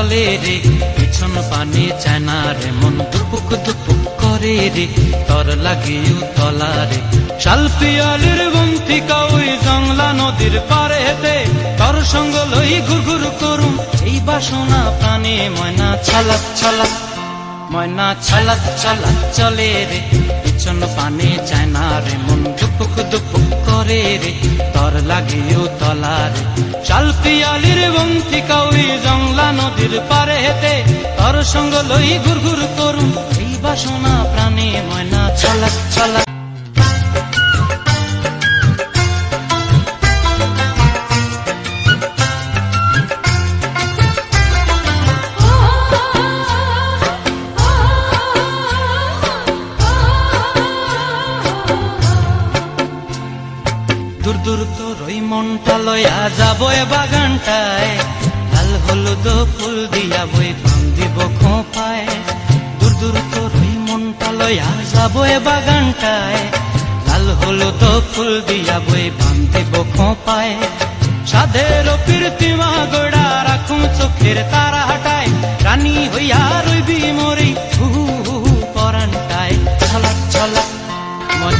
চলে রে, পিছন পানে চায় না রে, মন দুপুক দুপুক করে রে, তর লাগিও তলা রে। শাল পিয়ালির বন্তিকা ওই জংলা নদীর পারেতে, তর সঙ্গ লই ঘুর ঘুর করুম এই বাসনা প্রাণে। ময়না ছালাক ছালাক, ময়না ছালাক ছালাক চলে রে, পিছন পানে চায় না রে, মন দুপুক দুপুক করে রে, তর লাগিও তলা রে। শাল পিয়ালির বন্তিকা ওই জংলা নদীর পারেতে, তর সঙ্গ লই ঘুর ঘুর করুম এই বাসনা প্রাণে। ময়না ছালাক ছালাক। দূর দূর তোর ওই মনটা লয়া যাবো এ বাগানটায়, লাল হলুদ ফুল দিয়া বই পান দিব খোঁপায়। দূর দূর তোর ওই মনটা লয়া যাবো এ বাগানটায়, লাল হলুদ ফুল দিয়া বই পান দিব খোঁপায়। সাধের প্রীতিমা গোড়া রাখুম চোখের তারা হাটায়, রানী হইয়া রইবি মরি হু হু হু পরানটায়। ছলাক ছলাক মন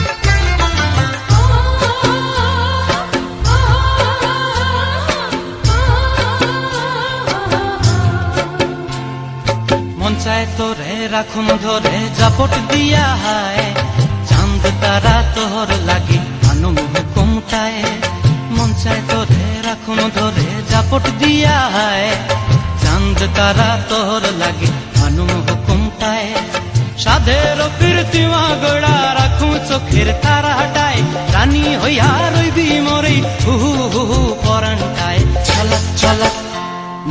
চায় তোরে রাখুন ধরে জাপট দিয়া হায়, চাঁদ তারা তোর লাগি আনুম হুকুমটায়। মন চায় তোরে রাখুন ধরে জাপট দিয়া হায়, চাঁদ তারা তোর লাগি আনুম হুকুমটায়। সাধের প্রীতিমা গোড়া রাখুম চোখের তারা হাটায়, রানী হইয়া রইবি মরি হু হু হু পরানটায়। ছলাক ছলাক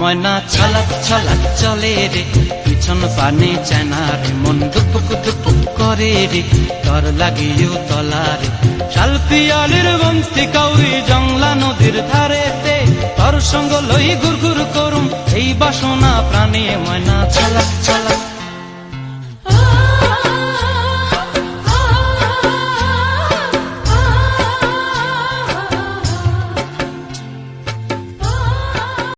ময়না ছলাক ছলাক চলে রে, পিছন পানে চায় না রে, মন দুপুক দুপুক করে রে, তর লাগিও তলা রে। শাল পিয়ালির বন্তিকা ওই জংলা নদীর ধারেতে, তর সঙ্গ লই ঘুর ঘুর করুম এই বাসনা প্রাণে। ময়না ছলাক ছলাক।